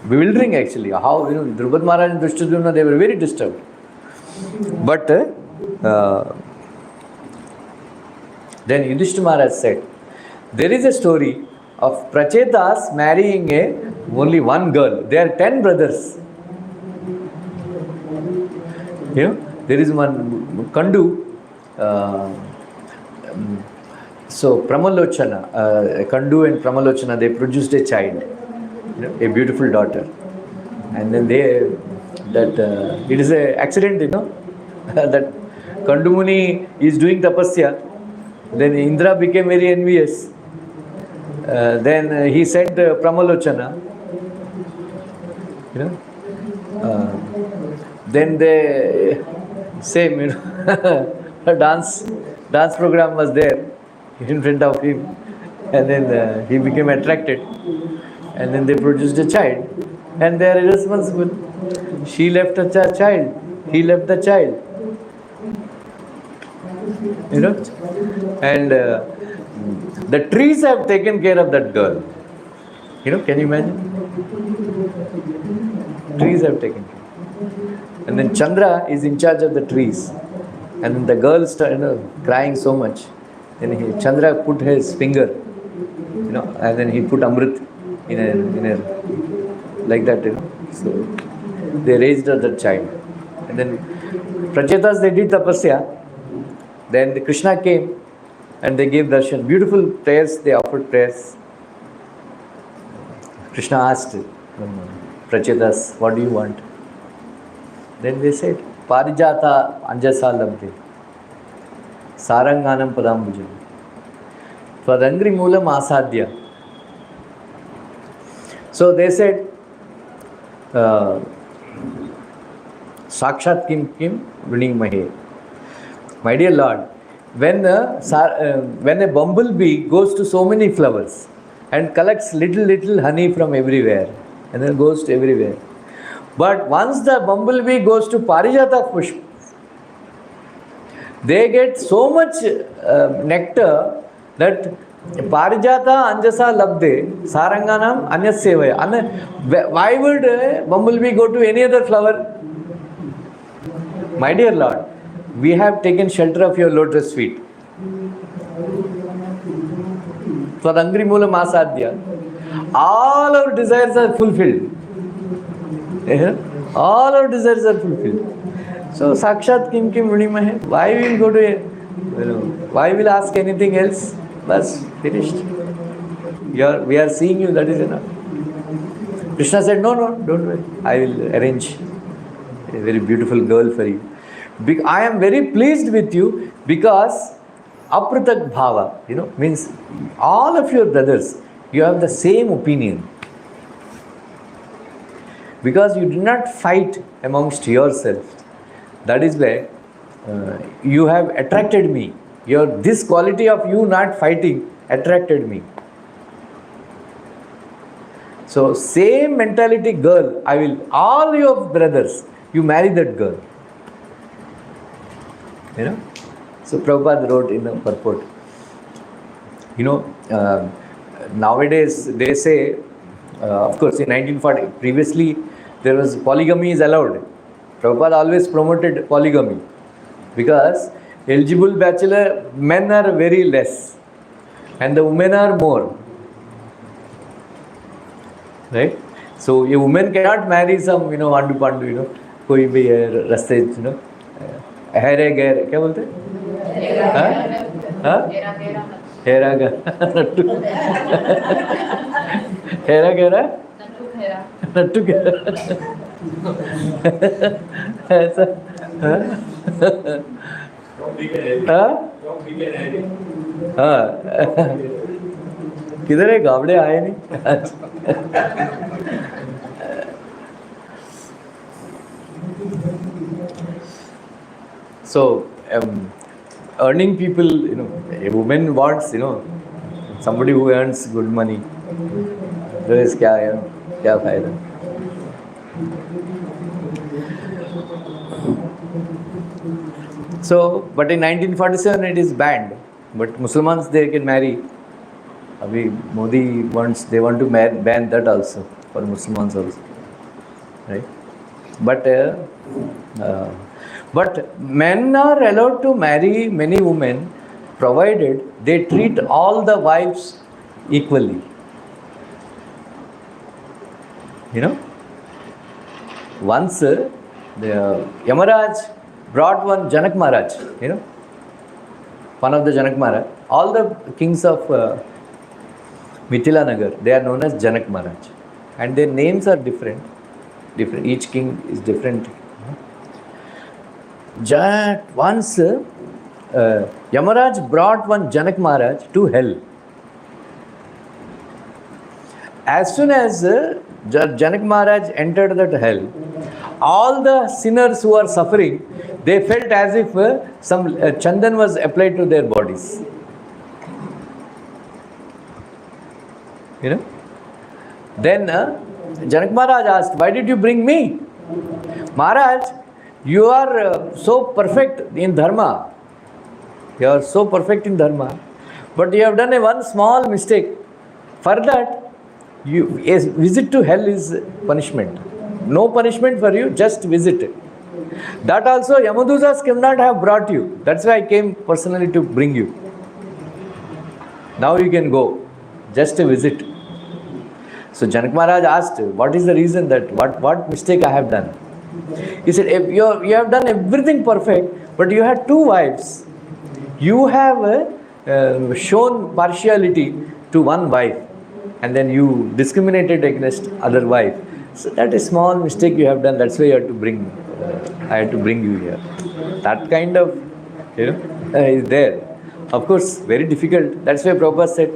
bewildering actually. How, Draupadi Maharaj and Drishtadyumna, they were very disturbed. But then Yudhishthira Maharaj said, there is a story of Prachetas marrying only one girl. There are 10 brothers. There is one Kandu. So Pramalochana, Kandu and Pramalochana, they produced a child, a beautiful daughter. And then it is an accident, that Kandu Muni is doing tapasya. Then Indra became very envious. Then he sent Pramalochana. Then the same, a dance program was there in front of him, and then he became attracted, and then they produced a child, and they are irresponsible. She left a child, he left the child, and the trees have taken care of that girl. Can you imagine? Trees have taken care. And then Chandra is in charge of the trees. And then the girl started crying so much. Then Chandra put his finger, and then he put Amrit in a like that, So they raised the child. And then Prachetas, they did tapasya. Then the Krishna came and they gave darshan. Beautiful prayers, they offered prayers. Krishna asked Prachetas, what do you want? Then they said, Parijata Anjasa Labde, Saranganam Padambujam, Twadangri Moolam Asadhya. So they said, Sakshat Kim Kim Vining Mahe. My dear Lord, when a bumblebee goes to so many flowers and collects little honey from everywhere and then goes to everywhere, but once the bumblebee goes to Parijata Pushp, they get so much nectar that Parijata Anjasa Labde Saranganam Anyasevaya. Why would bumblebee go to any other flower? My dear Lord, we have taken shelter of your lotus feet. Twadangri Moolam Asadhya. All our desires are fulfilled. All our desires are fulfilled. So Sakshat Kim Kim Vinimahe. Why will go to why will ask anything else? Bas, finished. We are seeing you, that is enough. Krishna said, no, don't worry. I will arrange a very beautiful girl for you. I am very pleased with you because Apratak Bhava, means all of your brothers, you have the same opinion. Because you did not fight amongst yourselves. That is why you have attracted me. This quality of you not fighting attracted me. So same mentality girl, all your brothers, you marry that girl. So Prabhupada wrote in a purport, nowadays they say, of course in 1940, previously there was polygamy is allowed. Prabhupada always promoted polygamy because eligible bachelor men are very less and the women are more. Right? So a woman cannot marry some, Andu Pandu, koi bhi raste, Here Gare, क्या बोलते हैं? हाँ? हेरा नट्टू हेरा गेरा नट्टू गेरा ऐसा हाँ किधर है गावड़े आए नहीं So, earning people, a woman wants, somebody who earns good money. Otherwise, kya fayda? So, but in 1947 it is banned. But Muslims, they can marry. Abhi Modi they want to ban that also for Muslims also. Right? But men are allowed to marry many women provided they treat all the wives equally. Once the Yamaraj brought one Janak Maharaj, one of the Janak Maharaj. All the kings of Mithila Nagar, they are known as Janak Maharaj. And their names are different. Each king is different. Once Yamaraj brought one Janak Maharaj to hell. As soon as Janak Maharaj entered that hell, all the sinners who are suffering, they felt as if some chandan was applied to their bodies. Then Janak Maharaj asked, why did you bring me? Maharaj, you are so perfect in dharma. You are so perfect in dharma. But you have done one small mistake. For that, a visit to hell is punishment. No punishment for you, just visit. That also Yamadusas cannot have brought you. That's why I came personally to bring you. Now you can go. Just a visit. So Janak Maharaj asked, what is the reason that, what mistake I have done? He said, you have done everything perfect, but you had two wives. You have shown partiality to one wife, and then you discriminated against other wife. So that is small mistake you have done. That's why you have to bring I had to bring you here. That kind of, is there. Of course, very difficult. That's why Prabhupada said,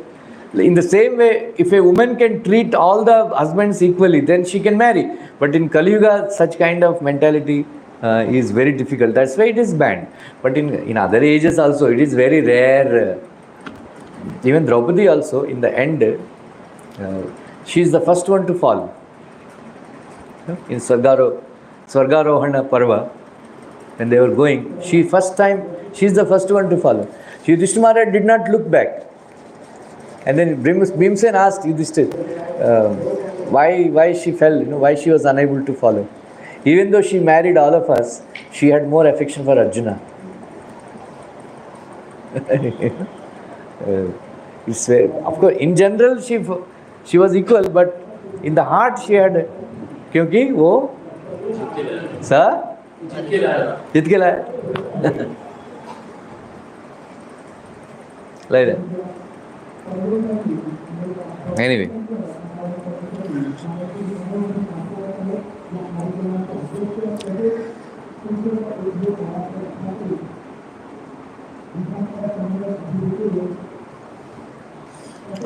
in the same way, if a woman can treat all the husbands equally, then she can marry. But in Kali Yuga, such kind of mentality is very difficult. That's why it is banned. But in other ages also, it is very rare. Even Draupadi also, in the end, she is the first one to fall. In Swargarohana Parva, when they were going, she is the first one to follow. Yudhishthira Maharaj did not look back. And then Bhimsen asked Yudhishthira why she fell, why she was unable to follow. Even though she married all of us, she had more affection for Arjuna. Of course, in general, she was equal, but in the heart she had, क्योंकि वो जीत के लाया. Like that. Anyway.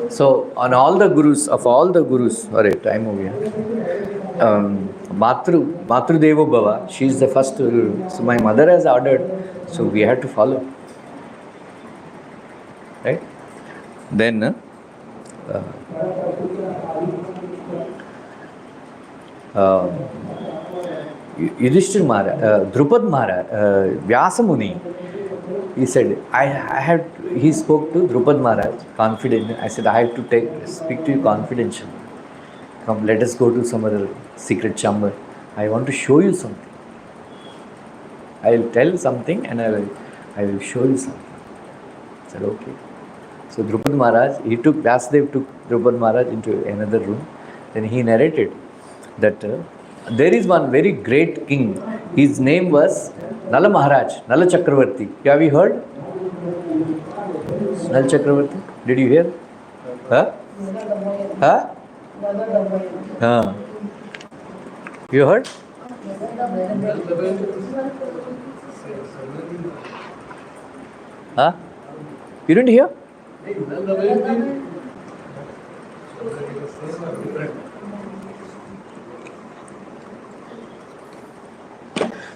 So, on all the gurus, alright, time over here. Matru Devo Bhava, she is the first guru. So, my mother has ordered, so we had to follow. Right? Then, Yudhishthira Maharaj, Draupadi Maharaj, Vyasa Muni, he said, he spoke to Draupadi Maharaj confidently. I said, I have to speak to you confidentially. Come, let us go to some other secret chamber. I want to show you something. I will tell something and I will show you something. I said, okay. So Draupadi Maharaj, Vyasadeva took Draupadi Maharaj into another room. Then he narrated that there is one very great king. His name was Nala Maharaj, Nala Chakravarti. Have you heard? Nala Chakravarti? Did you hear? Huh? You heard? Huh? You didn't hear?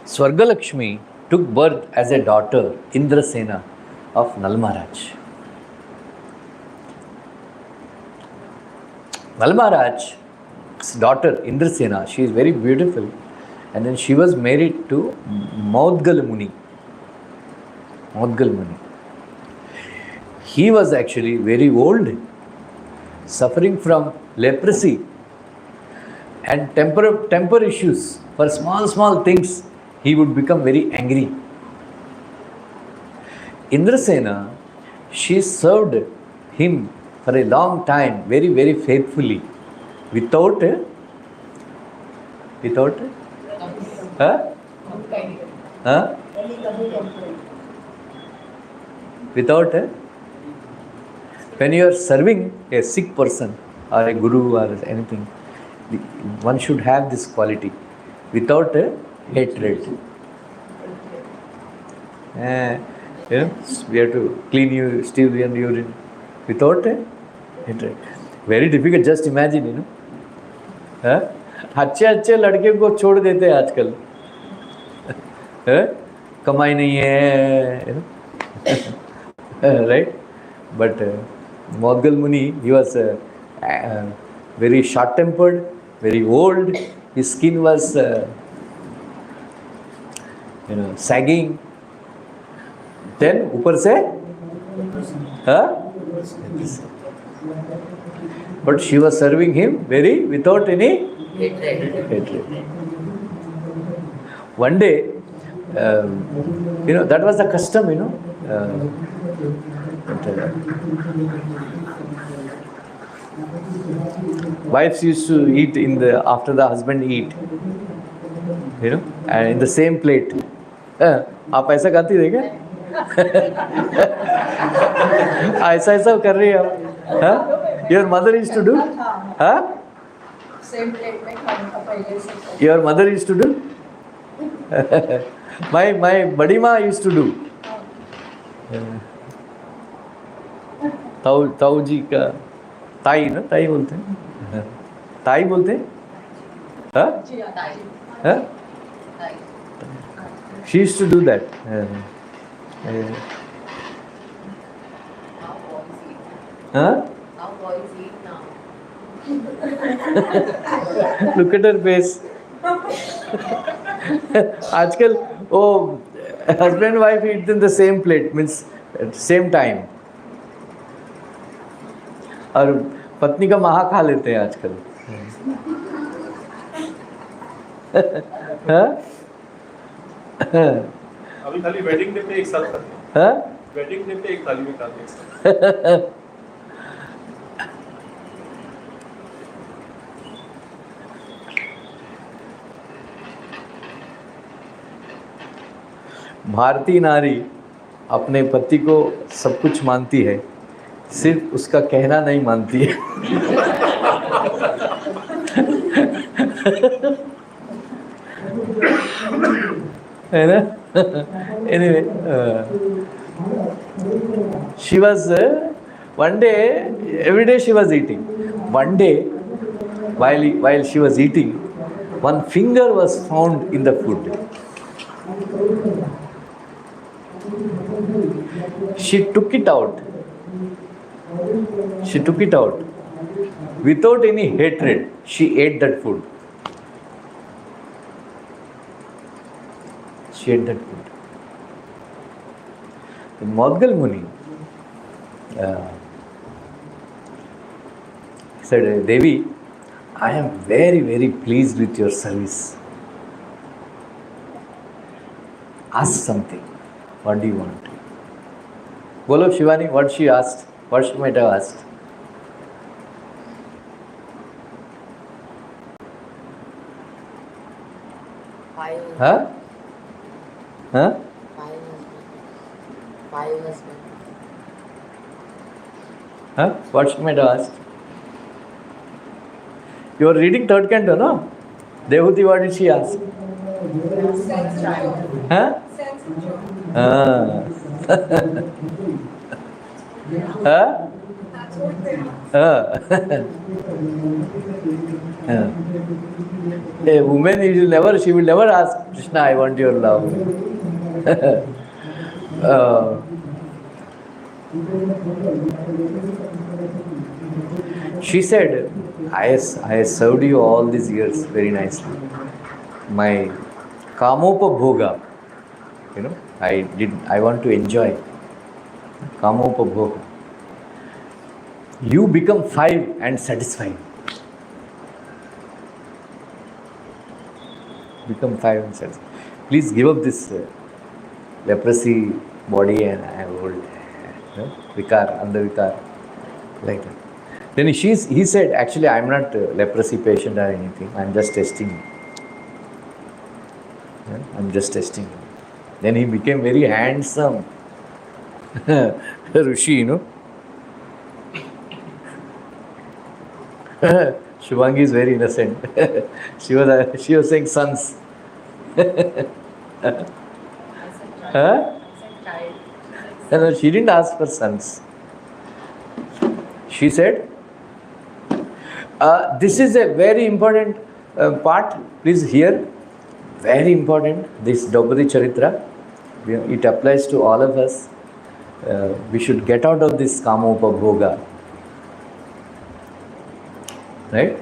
Swargalakshmi took birth as a daughter, Indrasena, of Nal Maharaj. Nal Maharaj's daughter, Indrasena, she is very beautiful. And then she was married to Maudgal Muni. He was actually very old, suffering from leprosy and temper issues. For small things, he would become very angry. Indrasena, she served him for a long time, very, very faithfully, without when you are serving a sick person or a guru or anything, one should have this quality, without hatred. We have to clean you, steal and urine, without hatred. Very difficult, just imagine, अच्छे लड़के को छोड़ देते हैं आजकल, कमाई नहीं है, right? But Maudgal Muni, he was very short-tempered, very old. His skin was, sagging. Then, ऊपर से, but she was serving him without any hatred. One day, that was the custom, wives used to eat after the husband eat, and in the same plate. आप ऐसा खाती थे क्या? ऐसा कर रही है आप? Your mother used to do? Same plate में खाने का पहले से. Your mother used to do? my badi ma used to do. ताऊ जी का ताई ना, ताई बोलते हैं, ताई बोलते हैं, हाँ? She used to do that. Huh? Look at her face. आजकल वो husband wife eat in the same plate, means at same time. और पत्नी का महा खा लेते हैं आजकल. हाँ? अभी खाली वेडिंग डे पे एक साथ खाते हैं. हाँ? वेडिंग डे पे एक थाली में खाते हैं. भारतीय नारी अपने पति को सब कुछ मानती है, सिर्फ उसका कहना नहीं मानती है. है ना? Anyway, she was one day, every day she was eating. One day, while she was eating, one finger was found in the food. She took it out. She took it out. Without any hatred, she ate that food. She ate that food. The Maudgal Muni said, Devi, I am very, very pleased with your service. Ask something. What do you want? Bolo Shivani, what she asked? What she might have asked? Huh? Huh? Huh? What she might have asked? You are reading third canto, no? Dehuti, what did she ask? Huh? Ah. Huh? A woman, she will never ask Krishna, I want your love. She said, I served you all these years very nicely. My kamopabhoga, I want to enjoy. Kamopabhoga. You become 5 and satisfied. Become 5 and satisfied. Please give up this leprosy body and I am old. Vikar, andhavikar, like that. Then he said, actually I am not a leprosy patient or anything. I am just testing you. I am just testing you. Then he became very handsome. Rishi, Shivangi is very innocent. She was saying sons. Huh? No, she didn't ask for sons. She said, this is a very important part. Please hear. Very important. This Draupadi Charitra. It applies to all of us. We should get out of this Kamopabhoga. Right?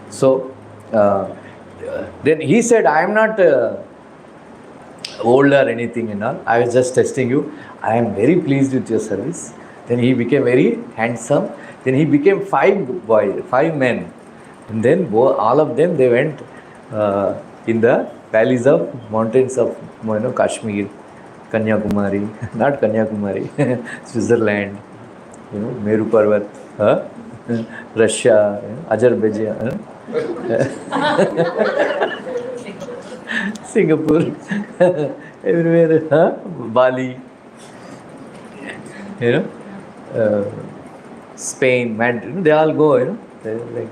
So, then he said, I am not old or anything and all. I was just testing you. I am very pleased with your service. Then he became very handsome. Then he became 5 men. And then all of them, they went in the valleys of mountains of Kashmir, Kanyakumari, not Kanyakumari, Switzerland, Meru Parvat, Russia, Azerbaijan, Singapore, everywhere, Bali, Spain, Madrid, they all go, like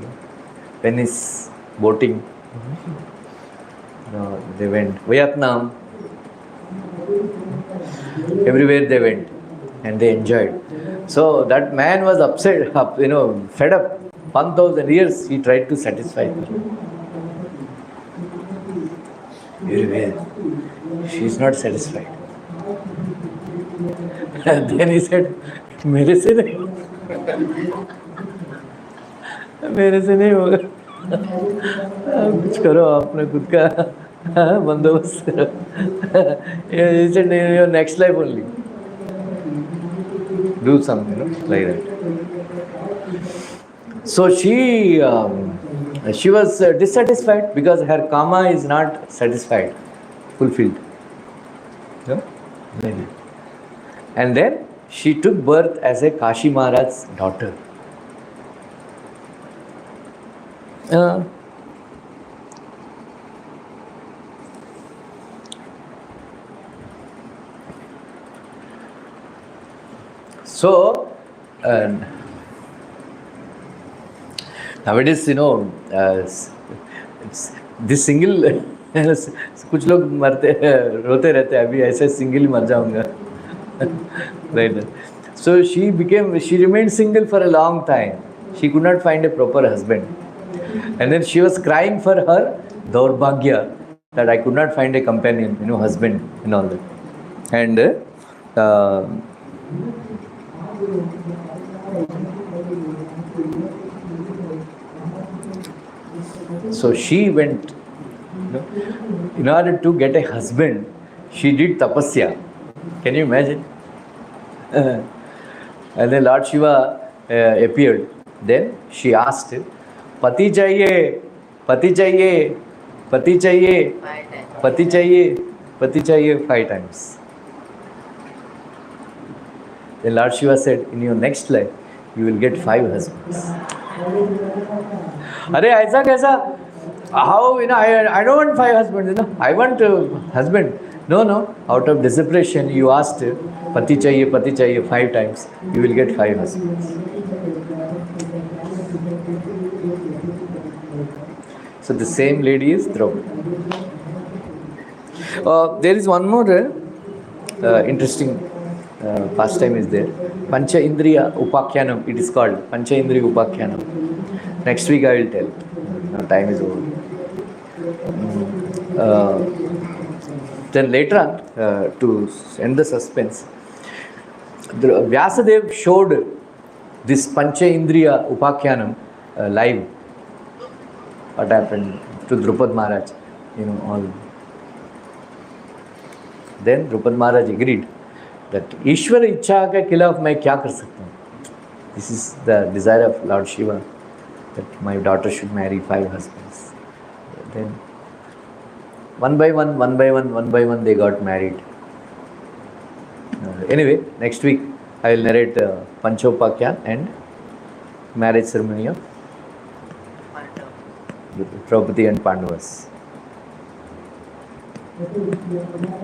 Venice, boating. They went Vietnam, everywhere they went, and they enjoyed. So that man was upset, fed up. 1,000 years he tried to satisfy her. Everywhere, she is not satisfied. And then he said, मेरे से नहीं होगा, कुछ करो अपने खुद का बंदोबस्त करो. He said, in your next life only, do something like that. So she was dissatisfied because her karma is not satisfied, fulfilled. No? Maybe. And then she took birth as a Kashi Maharaj's daughter. So nowadays, it's this single. कुछ लोग मरते रोते रहते हैं, अभी ऐसे single मर जाऊंगा. Right. So she remained single for a long time. She could not find a proper husband. And then she was crying for her Daurbhagya, that I could not find a companion, husband and all that. And so she went, in order to get a husband, she did tapasya. Can you imagine? And then Lord Shiva appeared. Then she asked, Pati chahiye, Pati chahiye, Pati chahiye, Pati chahiye, Pati chahiye 5 times. Then Lord Shiva said, in your next life, you will get 5 husbands. Arey, aisa kaisa? How, I don't want 5 husbands, I want a husband. No, out of desperation, you asked, Pati chahiye 5 times, you will get 5 husbands. So the same lady is Draupadi. There is one more interesting pastime is there. Pancha Indriya Upakhyanam, it is called Pancha Indriya Upakhyanam. Next week I will tell. Now time is over. Then later on, to end the suspense, Vyasadev showed this Pancha Indriya Upakhyanam live. What happened to Draupadi Maharaj, all. Then Draupadi Maharaj agreed that Ishwara Ichha ke khilaf main kya kar sakta hu. This is the desire of Lord Shiva, that my daughter should marry 5 husbands. Then one by one, they got married. Anyway, next week I will narrate Panchopakhyan and marriage ceremony of Draupadi and Pandavas.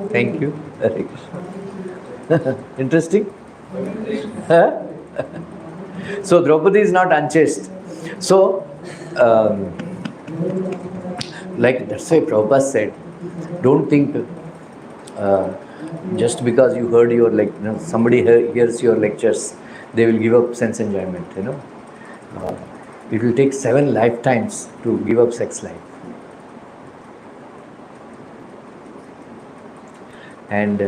Thank you. Hare Krishna. Interesting? So Draupadi is not unchaste. So, like that's why Prabhupada said, don't think just because you heard your somebody hears your lectures, they will give up sense enjoyment. It will take 7 lifetimes to give up sex life. And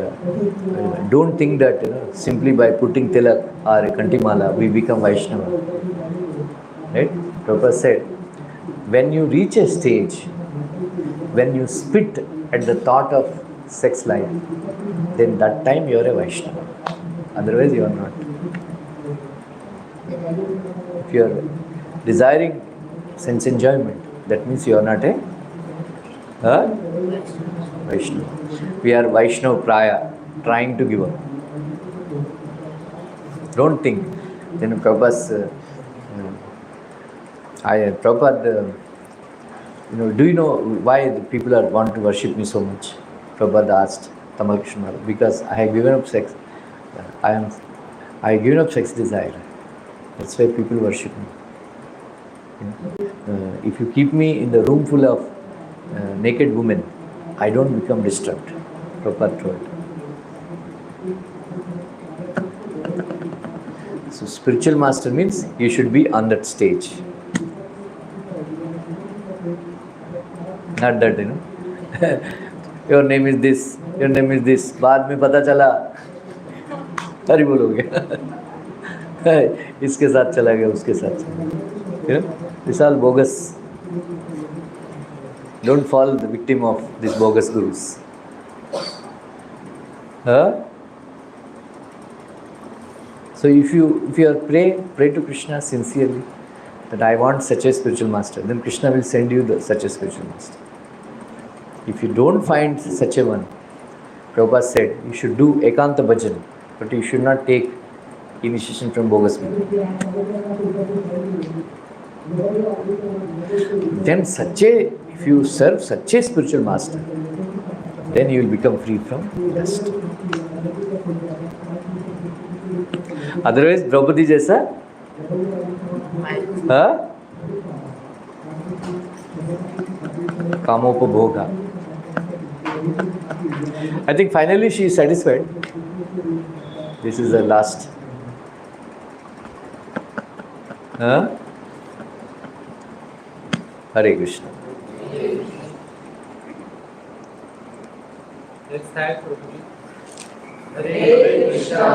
don't think that simply by putting tilak or a kantimala we become Vaishnava. Right? Prabhupada said, when you reach a stage, when you spit at the thought of sex life, then that time you are a Vaishnava. Otherwise you are not. If you are desiring sense enjoyment, that means you are not a Vaishnava. We are Vaishnava Praya, trying to give up. Don't think. Then Prabhupada, do you know why the people want to worship me so much? Prabhupada asked Tamal Krishna Maharaj, because I have given up sex. I have given up sex desire. That's why people worship me. If you keep me in the room full of naked women, I don't become disturbed. Prabhupada told. So spiritual master means you should be on that stage. Not that, your name is this, your name is this. बाद में पता चला हरि बोल हो गया, इसके साथ चला गया, उसके साथ चला गया. This all bogus. Don't fall the victim of these bogus gurus. So if you are pray to Krishna sincerely that I want such a spiritual master, then Krishna will send you such a spiritual master. If you don't find such a one, Prabhupada said you should do ekanta bhajan, but you should not take initiation from bogus people. Then if you serve such a spiritual master, then you will become free from dust. Otherwise, Draupadi jaisa, kamopabhoga. I think finally she is satisfied. This is the last. Hare Krishna. Let's thank Prabhuji. Hare Krishna,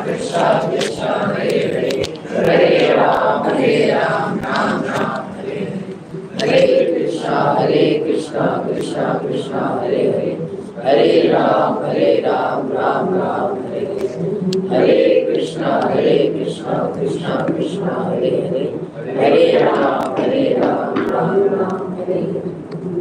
Krishna Krishna, Hare Hare, Hare Ram, Ram Ram, Hare Hare. Hare Krishna, Krishna Krishna, Hare Hare, Hare Ram, Ram Ram, Hare Hare. Hare Krishna, Krishna Krishna, Hare Hare,